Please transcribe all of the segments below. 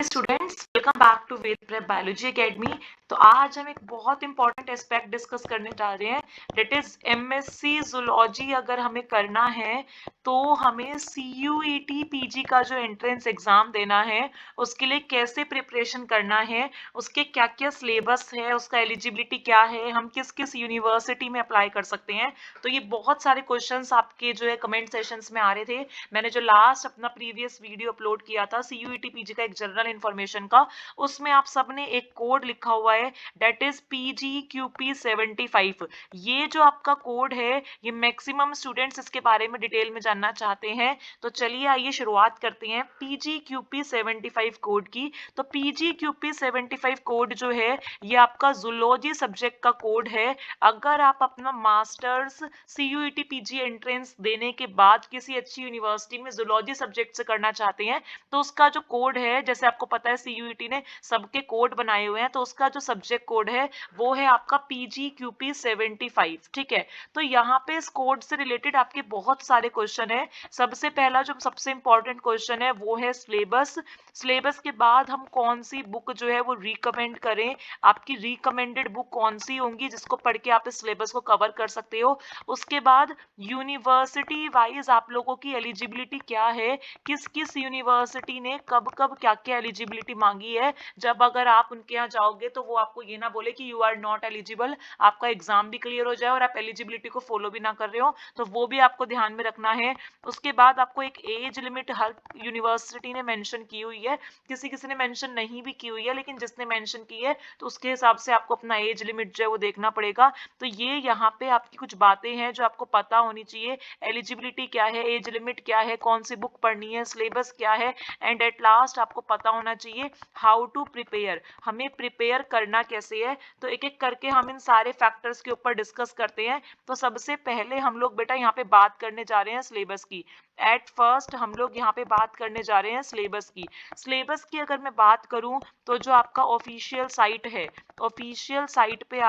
Students, welcome back to Ved prep biology academy. तो आज हम एक बहुत इंपॉर्टेंट एस्पेक्ट डिस्कस करने जा रहे हैं, डेट इज एमएससी जूलॉजी। अगर हमें करना है तो हमें सीयूईटी पीजी का जो एंट्रेंस एग्जाम देना है उसके लिए कैसे प्रिपरेशन करना है, उसके क्या क्या सिलेबस है, उसका एलिजिबिलिटी क्या है, हम किस किस यूनिवर्सिटी में अप्लाई कर सकते हैं। तो ये बहुत सारे क्वेश्चंस आपके जो है कमेंट सेशंस में आ रहे थे। मैंने जो लास्ट अपना प्रीवियस वीडियो अपलोड किया था सीयूईटी पीजी का एक जनरल इंफॉर्मेशन का, उसमें आप सबने एक कोड लिखा हुआ है, डेट इज PGQP75। ये जो आपका कोड है, ये मैक्सिमम स्टूडेंट्स इसके बारे में डिटेल में जानना चाहते हैं। तो चलिए आइए शुरुआत करते हैं PGQP75 कोड की। तो PGQP75 कोड जो है ये आपका जूलॉजी सब्जेक्ट का कोड है। अगर आप अपना मास्टर्स सीयूईटी पीजी एंट्रेंस देने के बाद किसी अच्छी यूनिवर्सिटी में जूलॉजी सब्जेक्ट से करना चाहते हैं तो उसका जो कोड है, जैसे आपको पता है सीयूईटी ने सबके कोड बनाए हुए हैं, तो उसका जो सब्जेक्ट कोड है वो है आपका PGQP75। ठीक है, तो यहाँ पे इस कोड से रिलेटेड आपके बहुत सारे क्वेश्चन है। सबसे पहला जो सबसे इंपॉर्टेंट क्वेश्चन है वो है सिलेबस। सिलेबस के बाद हम कौन सी बुक जो है वो रिकमेंड करें, आपकी रिकमेंडेड बुक कौन सी होंगी जिसको पढ़ के आप इस सिलेबस को कवर कर सकते हो। उसके बाद यूनिवर्सिटी वाइज आप लोगों की एलिजिबिलिटी क्या है, किस किस यूनिवर्सिटी ने कब कब क्या क्या एलिजिबिलिटी मांगी है। जब अगर आप उनके यहाँ जाओगे तो वो आपको ये ना बोले कि यू आर नॉट एलिजिबल, आपका एग्जाम भी क्लियर हो जाए और आप एलिजिबिलिटी को फॉलो भी ना कर रहे हो, तो वो भी आपको ध्यान में रखना है। उसके बाद आपको एक एज लिमिट हर यूनिवर्सिटी ने मेंशन की हुई है, किसी किसी ने मेंशन नहीं भी की हुई है, लेकिन जिसने मेंशन की है तो उसके हिसाब से आपको अपना एज लिमिट जो है वो देखना पड़ेगा। तो ये यहाँ पे आपकी कुछ बातें हैं जो आपको पता होनी चाहिए, एलिजिबिलिटी क्या है, एज लिमिट क्या है, कौन सी बुक पढ़नी है, सिलेबस क्या है, एंड एट लास्ट आपको पता होना चाहिए हाउ टू प्रिपेयर, हमें प्रिपेयर करना कैसे है। तो एक एक करके हम इन सारे फैक्टर्स के ऊपर डिस्कस करते हैं। तो सबसे पहले हम लोग बेटा यहाँ पे बात करने जा रहे हैं सिलेबस की। एट फर्स्ट हम लोग यहाँ पे बात करने जा रहे हैं सिलेबस की। सिलेबस की अगर मैं बात करूं तो जो आपका ऑफिशियल साइट है, ऑफिशियल साइट पे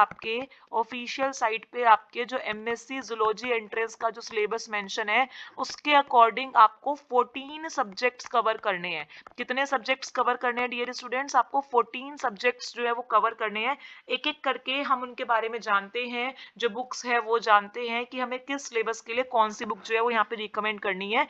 आपके जो एमएससी जूलॉजी एंट्रेंस का जो सिलेबस मेंशन है उसके अकॉर्डिंग आपको 14 सब्जेक्ट्स कवर करने हैं। कितने सब्जेक्ट्स कवर करने हैं डियर स्टूडेंट्स? आपको 14 सब्जेक्ट्स जो है वो कवर करने हैं। एक एक करके हम उनके बारे में जानते हैं, जो बुक्स है वो जानते हैं कि हमें किस सिलेबस के लिए कौन सी बुक जो है वो यहाँ पे रिकमेंड करनी है।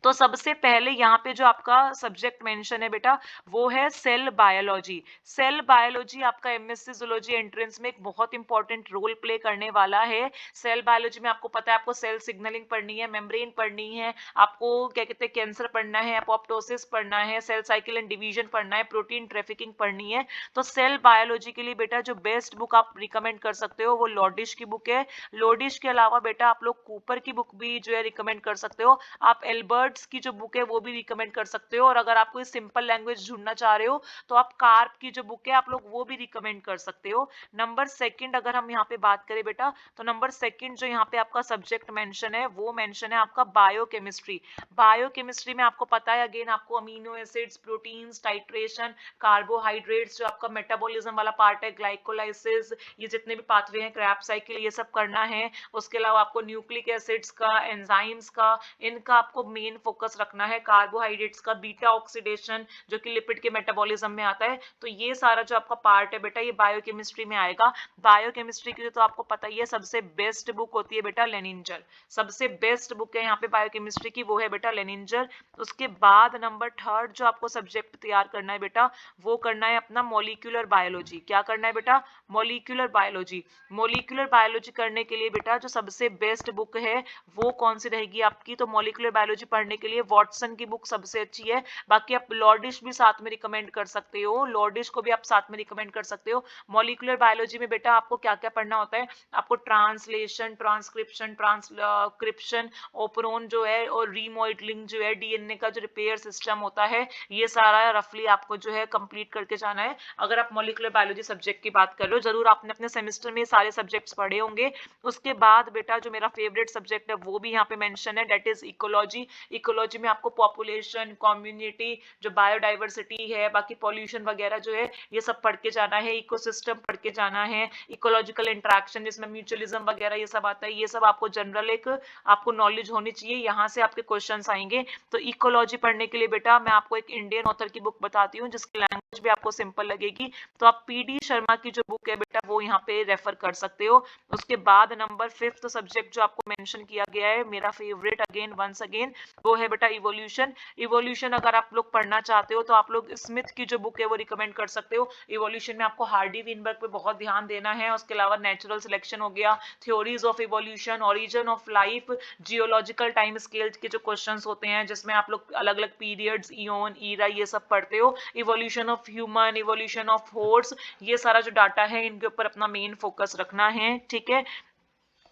तो सबसे पहले यहाँ पे जो आपका सब्जेक्ट मेंशन है बेटा वो है सेल बायोलॉजी। सेल बायोलॉजी आपका एमएससी जूलॉजी एंट्रेंस में एक बहुत इंपॉर्टेंट रोल प्ले करने वाला है। सेल बायोलॉजी में आपको पता है आपको सेल सिग्नलिंग पढ़नी है, मेम्ब्रेन पढ़नी है, आपको क्या कहते हैं कैंसर पढ़ना है, अपोप्टोसिस पढ़ना है, सेल साइकिल एंड डिवीजन पढ़ना है, प्रोटीन ट्रैफिकिंग पढ़नी है। तो सेल बायोलॉजी के लिए बेटा जो बेस्ट बुक आप रिकमेंड कर सकते हो वो लॉडिश की बुक है। लॉडिश के अलावा बेटा आप लोग कूपर की बुक भी जो है रिकमेंड कर सकते हो। आप एल्बर्ट की जो बुक है वो भी रिकमेंड कर सकते हो, और अगर आप कोई सिंपल लैंग्वेज ढूंढना चाह रहे हो तो आप कार्प की जो बुक है आप लोग वो भी रिकमेंड कर सकते हो। नंबर सेकंड अगर हम यहाँ पे बात करें बेटा तो नंबर सेकंड जो यहाँ पे आपका सब्जेक्ट मेंशन है वो मेंशन है आपका बायोकेमिस्ट्री। बायोकेमिस्ट्री में आपको पता है अगेन आपको amino acids, proteins, titration, carbohydrates, जो आपका मेटाबॉलिज्म वाला पार्ट है, ग्लाइकोलाइसिस, ये जितने भी पाथवे हैं, क्रैब साइकिल, ये सब करना है। उसके अलावा आपको न्यूक्लिक एसिड्स का, एंजाइम्स का, इनका आपको मेन फोकस रखना है। कार्बोहाइड्रेट्स का बीटा ऑक्सीडेशन जो कि लिपिड के मेटाबॉलिज्म में आता है। तो ये सारा जो आपका पार्ट है बेटा ये बायोकेमिस्ट्री में आएगा। बायोकेमिस्ट्री की तो आपको पता ही है सबसे बेस्ट बुक होती है बेटा लेनिंजर। सबसे बेस्ट बुक है यहाँ पे बायोकेमिस्ट्री की वो है बेटा लेनिंजर। उसके बाद नंबर थर्ड जो आपको सब्जेक्ट तैयार करना है बेटा वो करना है अपना मॉलिक्यूलर बायोलॉजी। क्या करना है बेटा? Molecular biology. मॉलिक्यूलर बायोलॉजी करने के लिए बेटा जो सबसे बेस्ट बुक है वो कौन सी रहेगी आपकी? तो मॉलिक्यूलर बायोलॉजी पढ़ने के लिए वॉटसन की बुक सबसे अच्छी है। बाकी आप लॉर्डिश भी साथ में रिकमेंड कर सकते हो, लॉर्डिश को भी आप साथ में रिकमेंड कर सकते हो। मॉलिक्यूलर बायोलॉजी में बेटा आपको क्या क्या पढ़ना होता है? आपको ट्रांसलेशन, ट्रांसक्रिप्शन, ट्रांसक्रिप्शन, ओपरोन जो है और रीमॉडलिंग जो है, डीएनए का जो रिपेयर सिस्टम होता है, ये सारा रफली आपको जो है कंप्लीट करके जाना है। अगर आप मॉलिक्यूलर बायोलॉजी सब्जेक्ट की बात कर लो, जरूर आपने अपने सेमेस्टर में सारे सब्जेक्ट्स पढ़े होंगे। उसके बाद बेटा जो मेरा फेवरेट सब्जेक्ट है वो भी यहाँ पे मेंशन है, डेट इज इकोलॉजी। इकोलॉजी में आपको पॉपुलेशन, कम्युनिटी, जो बायोडाइवर्सिटी है, बाकी पॉल्यूशन वगैरह जो है ये सब पढ़ के जाना है, इकोसिस्टम पढ़ के जाना है, इकोलॉजिकल इंटरेक्शन जिसमें म्यूचुअलिज्म वगैरह ये सब आता है, ये सब आपको जनरल एक आपको नॉलेज होनी चाहिए, यहाँ से आपके क्वेश्चंस आएंगे। तो इकोलॉजी पढ़ने के लिए बेटा मैं आपको एक इंडियन ऑथर की बुक बताती हूँ जिसकी लैंग्वेज भी आपको सिंपल लगेगी, तो आप पीडी शर्मा की जो बुक है बेटा वो यहाँ पे रेफर कर सकते हो। उसके बाद नंबर 5th सब्जेक्ट जो आपको मेंशन किया गया है, मेरा फेवरेट अगेन वंस अगेन, वो है बेटा इवोल्यूशन। इवोल्यूशन अगर आप लोग पढ़ना चाहते हो तो आप लोग स्मिथ की जो बुक है वो रिकमेंड कर सकते हो। इवोल्यूशन में आपको हार्डी विनबर्ग पे बहुत ध्यान देना है, उसके अलावा नेचुरल सिलेक्शन हो गया, theories of evolution, origin of life, geological time scale के जो क्वेश्चंस होते हैं जिसमें आप लोग अलग अलग पीरियड्स, इयोन, ईरा ये सब पढ़ते हो, evolution of human, evolution of horse, ये सारा जो डाटा है इनके ऊपर अपना मेन फोकस रखना है, ठीक है।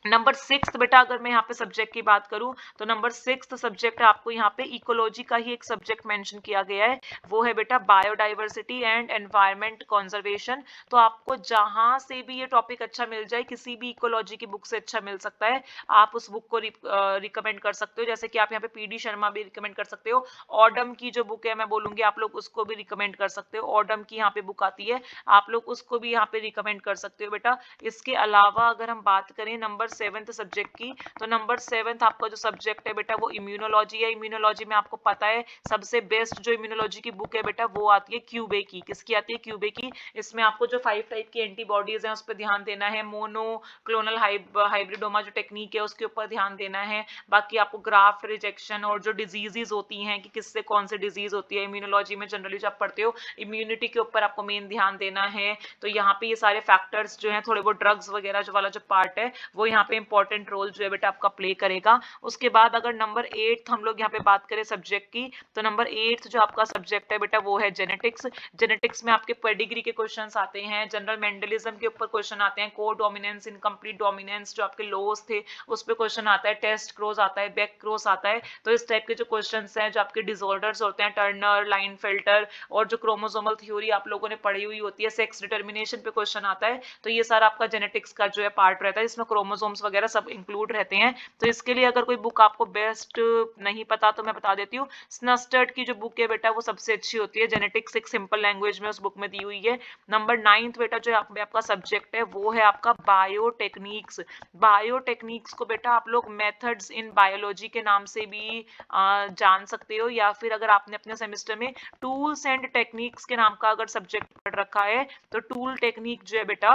नंबर 6 बेटा अगर मैं यहाँ पे सब्जेक्ट की बात करूं तो नंबर 6 सब्जेक्ट आपको यहाँ पे इकोलॉजी का ही एक सब्जेक्ट मेंशन किया गया है, वो है बेटा बायोडाइवर्सिटी एंड एनवायरनमेंट कंजर्वेशन। तो आपको जहां से भी ये टॉपिक अच्छा मिल जाए, किसी भी इकोलॉजी की बुक से अच्छा मिल सकता है, आप उस बुक को रिकमेंड कर सकते हो। जैसे कि आप यहाँ पे पीडी शर्मा भी रिकमेंड कर सकते हो, ऑडम की जो बुक है मैं बोलूंगी आप लोग उसको भी रिकमेंड कर सकते हो, ऑडम की यहाँ पे बुक आती है, आप लोग उसको भी यहाँ पे रिकमेंड कर सकते हो बेटा। इसके अलावा अगर हम बात करें नंबर 7th सब्जेक्ट की, तो नंबर 7th आपका जो सब्जेक्ट है बेटा वो इम्यूनोलॉजी है। इम्यूनोलॉजी में आपको पता है सबसे बेस्ट जो इम्यूनोलॉजी की बुक है बेटा वो आती है क्यूबे की। किसकी आती है? क्यूबे की। इसमें आपको जो 5 टाइप की एंटीबॉडीज हैं उस पर ध्यान देना है, मोनोक्लोनल हाइब्रिडोमा जो टेक्निक है उसके ऊपर ध्यान देना है, बाकी आपको ग्राफ्ट रिजेक्शन और जो डिजीजेज होती हैं कि किससे कौन सी डिजीज होती है, इम्यूनोलॉजी में जनरली जब पढ़ते हो इम्यूनिटी के ऊपर आपको मेन ध्यान देना है। तो यहाँ पे ये सारे फैक्टर्स जो हैं, थोड़े बहुत ड्रग्स वगैरह जो वाला जो पार्ट है वो यहाँ पे इंपॉर्टेंट रोल जो है बेटा आपका प्ले करेगा। उसके बाद अगर नंबर 8 हम लोग यहाँ पे बात करें सब्जेक्ट की, तो नंबर 8 जो आपका सब्जेक्ट है बेटा वो है जेनेटिक्स। जेनेटिक्स में आपके पेडिग्री के क्वेश्चंस आते हैं, जनरल मेंडलिज्म के ऊपर क्वेश्चन आते हैं, को डोमिनेंस, इनकम्प्लीट डोमिनेंस जो आपके लॉस थे उस पर क्वेश्चन आता है, टेस्ट क्रॉस आता है, बैक क्रॉस आता है। तो इस टाइप के जो क्वेश्चंस हैं जो आपके डिसऑर्डर्स होते हैं, टर्नर, लाइन फिल्टर और जो क्रोमोसोमल थ्योरी आप लोगों ने पढ़ी हुई होती है, सेक्स डिटर्मिनेशन पे क्वेश्चन आता है, तो ये सारा आपका जेनेटिक्स का जो है पार्ट रहता है जिसमें क्रोमोसोम्स वगैरह सब इंक्लूड रहते हैं। तो इसके लिए अगर कोई बुक आपको बेस्ट नहीं पता तो मैं बता देती हूँ, स्नस्टर्ड की जो बुक है बेटा वो सबसे अच्छी होती है, जेनेटिक्स एक सिंपल लैंग्वेज में उस बुक में दी हुई है। नंबर 9 बेटा जो आपका सब्जेक्ट है वो है आपका बायोटेक्निक्स। बायोटेक्निक्स को बेटा आप लोग मेथड्स इन बायोलॉजी के नाम से भी जान सकते हो, या फिर अगर आपने अपने सेमेस्टर में टूल्स एंड टेक्निक्स के नाम का अगर सब्जेक्ट पढ़ रखा है तो टूल टेक्निक जो है बेटा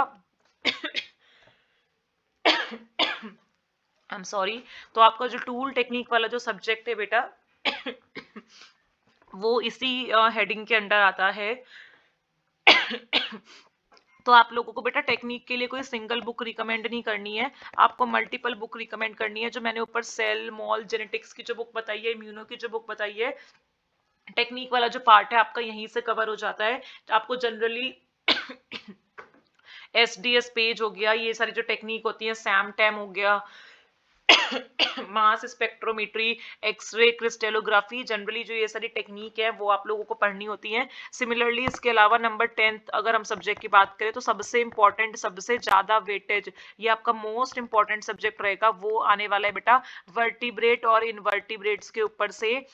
आई एम सॉरी, तो आपका जो टूल टेक्निक वाला जो सब्जेक्ट है बेटा वो इसी हेडिंग के अंडर आता है। तो आप लोगों को बेटा टेक्निक के लिए कोई सिंगल बुक रिकमेंड नहीं करनी है, आपको मल्टीपल बुक रिकमेंड करनी है। जो मैंने ऊपर सेल, मॉल, जेनेटिक्स की जो बुक बताई है, इम्यूनो की जो बुक बताई है, टेक्निक वाला जो पार्ट है आपका यहीं से कवर हो जाता है। तो आपको जनरली SDS पेज हो गया, ये सारी जो टेक्निक होती है, सैम टैम हो गया, mass spectrometry, X ray crystallography, generally जो ये सारी टेक्निक है वो आप लोगों को पढ़नी होती है। सिमिलरली इसके अलावा नंबर 10 अगर हम सब्जेक्ट की बात करें तो सबसे इंपॉर्टेंट, सबसे ज्यादा वेटेज, ये आपका मोस्ट इंपॉर्टेंट सब्जेक्ट रहेगा, वो आने वाला है बेटा वर्टिब्रेट और इनवर्टिब्रेट्स के ऊपर से।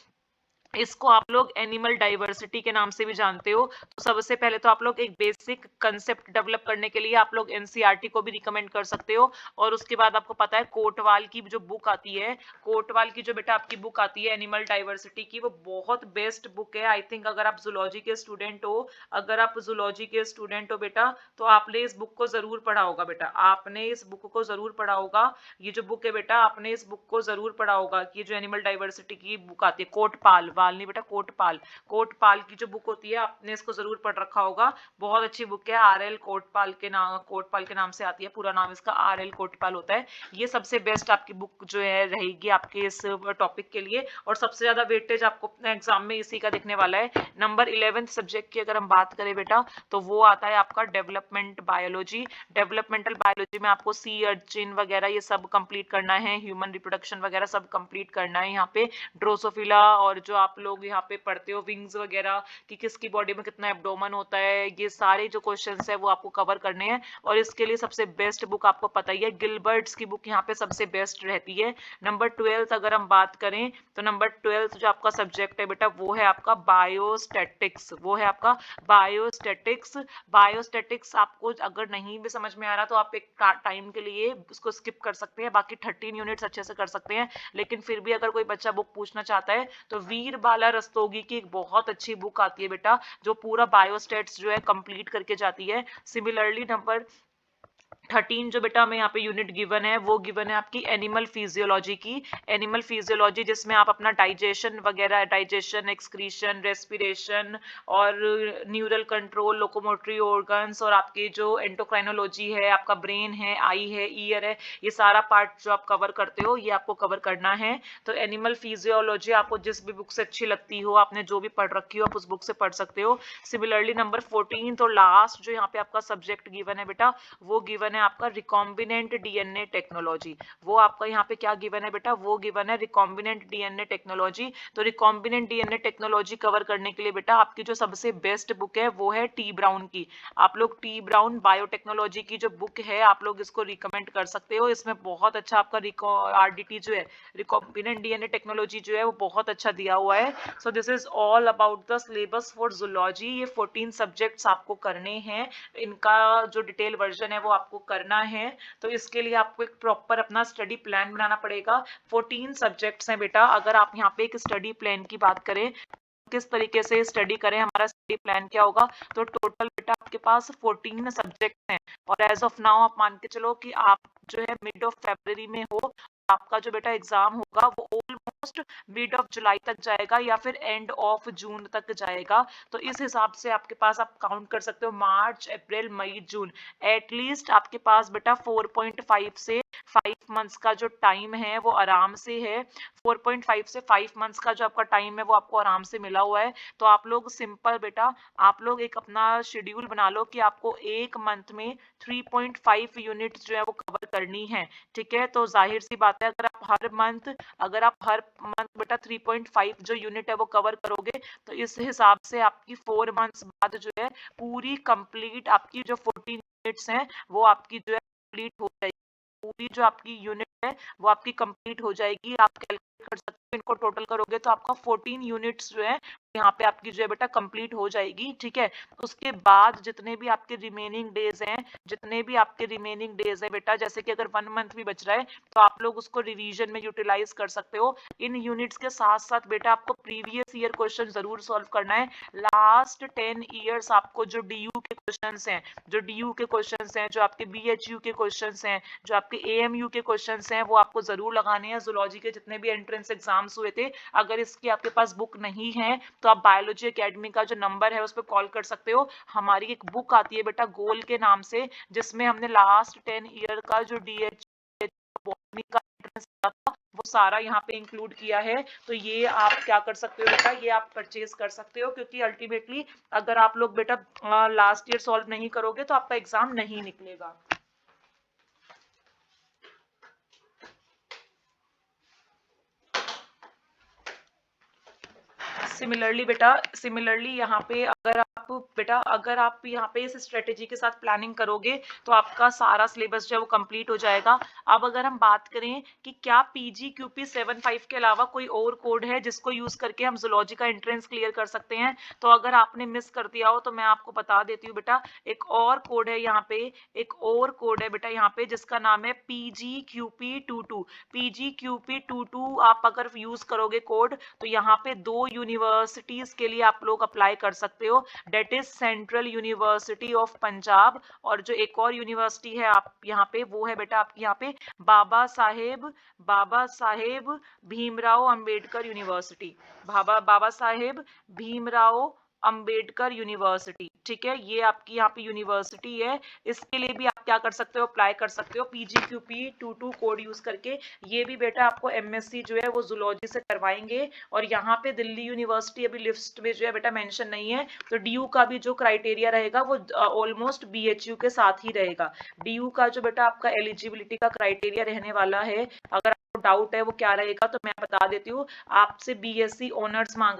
इसको आप लोग एनिमल डाइवर्सिटी के नाम से भी जानते हो। तो सबसे पहले तो आप लोग एक बेसिक कंसेप्ट डेवलप करने के लिए आप लोग एनसीईआरटी को भी रिकमेंड कर सकते हो। और उसके बाद आपको पता है कोटवाल की जो बुक आती है, कोटवाल की जो बेटा आपकी बुक आती है एनिमल डाइवर्सिटी की, वो बहुत बेस्ट बुक है। आई थिंक अगर आप जूलॉजी के स्टूडेंट हो, अगर आप जूलॉजी के स्टूडेंट हो बेटा तो आपने इस बुक को जरूर पढ़ा होगा बेटा, आपने इस बुक को जरूर पढ़ा होगा। ये जो बुक है बेटा आपने इस बुक को जरूर पढ़ा होगा कि जो एनिमल डाइवर्सिटी की बुक आती है, कोटपाल, पाल नहीं बेटा, कोटपाल, कोटपाल की जो बुक होती है आपने इसको जरूर पढ़ रखा होगा। बहुत अच्छी बुक है, RL कोटपाल के नाम से आती है, पूरा नाम इसका RL कोटपाल होता है। ये सबसे बेस्ट आपकी बुक जो है रहेगी आपके इस टॉपिक के लिए, और सबसे ज्यादा वेटेज आपको अपने एग्जाम में इसी का दिखने वाला है। नंबर 11 सब्जेक्ट की अगर हम बात करें बेटा तो वो आता है आपका डेवलपमेंट बायोलॉजी। डेवलपमेंटल बायोलॉजी में आपको सी अर्चिन वगैरह ये सब कंप्लीट करना है, ह्यूमन रिप्रोडक्शन वगैरह सब कंप्लीट करना है। यहाँ पे ड्रोसोफिला और जो आप लोग यहाँ पे पढ़ते हो विंग्स वगैरह कि किसकी बॉडी में कितना एब्डोमन होता है, ये सारे जो क्वेश्चंस है वो आपको कवर करने हैं। और इसके लिए सबसे बेस्ट बुक आपको पता ही है, गिलबर्ट्स की बुक यहाँ पे सबसे बेस्ट रहती है। नंबर 12 अगर हम बात करें तो नंबर 12 जो आपका सब्जेक्ट है बेटा वो है आपका बायोस्टैटिक्स, वो है आपका बायोस्टैटिक्स। बायोस्टैटिक्स आपको अगर नहीं भी समझ में आ रहा तो आप एक टाइम के लिए उसको स्किप कर सकते हैं, बाकी 13 यूनिट्स अच्छे से कर सकते हैं। लेकिन फिर भी अगर कोई बच्चा बुक पूछना चाहता है तो वीर बाला रस्तोगी की एक बहुत अच्छी बुक आती है बेटा, जो पूरा बायोस्टैट्स जो है कंप्लीट करके जाती है। सिमिलरली नंबर 13 जो बेटा हमें यहाँ पे यूनिट गिवन है वो गिवन है आपकी एनिमल फिजियोलॉजी की। एनिमल फिजियोलॉजी जिसमें आप अपना डाइजेशन वगैरह, डाइजेशन, एक्सक्रीशन, रेस्पिरेशन और न्यूरल कंट्रोल, लोकोमोटरी ऑर्गन्स और आपके जो एंडोक्राइनोलॉजी है, आपका ब्रेन है, आई है, ईयर है, ये सारा पार्ट जो आप कवर करते हो ये आपको कवर करना है। तो एनिमल फिजियोलॉजी आपको जिस भी बुक से अच्छी लगती हो, आपने जो भी पढ़ रखी हो आप उस बुक से पढ़ सकते हो। सिमिलरली नंबर 14 तो लास्ट जो यहाँ पे आपका सब्जेक्ट गिवन है बेटा वो गिवन है आपका रिकॉम्बिनेंट डीएनए टेक्नोलॉजी। वो आपका यहाँ पे क्या गिवन है बेटा, वो गिवन है रिकॉम्बिनेंट डीएनए टेक्नोलॉजी। तो रिकॉम्बिनेंट डीएनए टेक्नोलॉजी कवर करने के लिए बेटा आपकी जो सबसे बेस्ट बुक है वो है टी ब्राउन की। आप लोग टी ब्राउन बायोटेक्नोलॉजी की जो बुक है आप लोग इसको रिकमेंड कर सकते हो। इसमें बहुत अच्छा आपका आरडीटी जो है, रिकॉम्बिनेंट डीएनए टेक्नोलॉजी जो है वो बहुत अच्छा दिया हुआ है। So this is all about the syllabus for zoology. ये 14 सब्जेक्ट्स आपको करने हैं, इनका जो डिटेल वर्जन है वो आपको करना है। तो इसके लिए आपको एक प्रॉपर अपना स्टडी प्लान बनाना पड़ेगा। 14 सब्जेक्ट्स हैं बेटा। अगर आप यहाँ पे एक स्टडी प्लान की बात करें, किस तरीके से स्टडी करें, हमारा स्टडी प्लान क्या होगा, तो टोटल बेटा आपके पास 14 सब्जेक्ट हैं। और एज ऑफ नाउ आप मान के चलो कि आप जो है मिड ऑफ फरवरी में हो, आपका जो बेटा एग्जाम होगा वो ऑलमोस्ट मिड ऑफ जुलाई तक जाएगा या फिर एंड ऑफ जून तक जाएगा। तो इस हिसाब से आपके पास आप काउंट कर सकते हो मार्च, अप्रैल, मई, जून, एटलीस्ट आपके पास बेटा 4.5 से 5 मंथ्स का जो टाइम है वो आराम से है। 4.5 से 5 मंथ्स का जो आपका टाइम है वो आपको आराम से मिला हुआ है। तो आप लोग सिंपल बेटा, आप लोग एक अपना शेड्यूल बना लो कि आपको एक मंथ में 3.5 यूनिट्स जो है वो कवर करनी है। ठीक है, तो जाहिर सी बात है अगर आप हर मंथ बेटा 3.5 जो यूनिट है वो कवर करोगे तो इस हिसाब से आपकी 4 मंथ्स बाद जो है पूरी कंप्लीट आपकी जो 14 यूनिट्स हैं वो आपकी जो है कंप्लीट हो जाएगी। पूरी जो आपकी यूनिट है वो आपकी कंप्लीट हो जाएगी। आप कैलकुलेट कर सकते हो, इनको टोटल करोगे तो आपका 14 यूनिट्स जो है यहाँ पे आपकी जो है बेटा कंप्लीट हो जाएगी। ठीक है, उसके बाद जितने भी आपके रिमेनिंग डेज हैं बेटा, जैसे कि अगर 1 मंथ भी बच रहा है तो आप लोग उसको रिवीजन में यूटिलाइज कर सकते हो। इन यूनिट्स के साथ साथ बेटा आपको प्रीवियस ईयर क्वेश्चन जरूर सॉल्व करना है। लास्ट 10 ईयर्स आपको जो डीयू के क्वेश्चंस हैं, जो आपके बीएचयू के क्वेश्चंस हैं, जो आपके एएमयू के क्वेश्चंस हैं, वो आपको जरूर लगाने हैं। जूलॉजी के जितने भी एंट्रेंस एग्जाम्स हुए थे, अगर इसकी आपके पास बुक नहीं है तो आप बायोलॉजी एकेडमी का जो नंबर है उस पर कॉल कर सकते हो। हमारी एक बुक आती है बेटा गोल के नाम से, जिसमें हमने लास्ट 10 ईयर का जो डीएच बॉटनी का एंट्रेंस था वो सारा यहाँ पे इंक्लूड किया है। तो ये आप क्या कर सकते हो बेटा, ये आप परचेज कर सकते हो, क्योंकि अल्टीमेटली अगर आप लोग बेटा लास्ट ईयर सॉल्व नहीं करोगे तो आपका एग्जाम नहीं निकलेगा। सिमिलरली यहाँ पे अगर आप यहाँ पे इस स्ट्रेटेजी के साथ प्लानिंग करोगे तो आपका सारा सिलेबस जो है वो कंप्लीट हो जाएगा। अब अगर हम बात करें कि क्या PGQP 75 के अलावा कोई और कोड है जिसको यूज करके हम जूलॉजी का एंट्रेंस क्लियर कर सकते हैं, तो अगर आपने मिस कर दिया हो तो मैं आपको बता देती हूँ बेटा, एक और कोड है यहाँ पे जिसका नाम है PGQP22। PGQP22 आप अगर यूज करोगे कोड तो यहाँ पे 2 यूनिवर्सिटीज के लिए आप लोग अप्लाई कर सकते हो, that is central university of Punjab, और जो एक और यूनिवर्सिटी है आप यहाँ पे वो है बेटा आपकी यहाँ पे बाबा साहेब भीमराव अंबेडकर यूनिवर्सिटी, बाबा साहेब भीमराव अंबेडकर यूनिवर्सिटी। ठीक है, ये आपकी यहाँ पे यूनिवर्सिटी है। इसके लिए भी आप क्या कर सकते हो, अप्लाई कर सकते हो PGQP22 कोड यूज करके। ये भी बेटा आपको MSc जो है वो जूलॉजी से करवाएंगे। और यहाँ पे दिल्ली यूनिवर्सिटी अभी लिस्ट में जो है बेटा मेंशन नहीं है, तो DU का भी जो क्राइटेरिया रहेगा वो ऑलमोस्ट BHU के साथ ही रहेगा। DU का जो बेटा आपका एलिजिबिलिटी का क्राइटेरिया रहने वाला है, अगर आपको डाउट है वो क्या रहेगा तो मैं बता देती हूँ। आपसे BSc ऑनर्स मांगा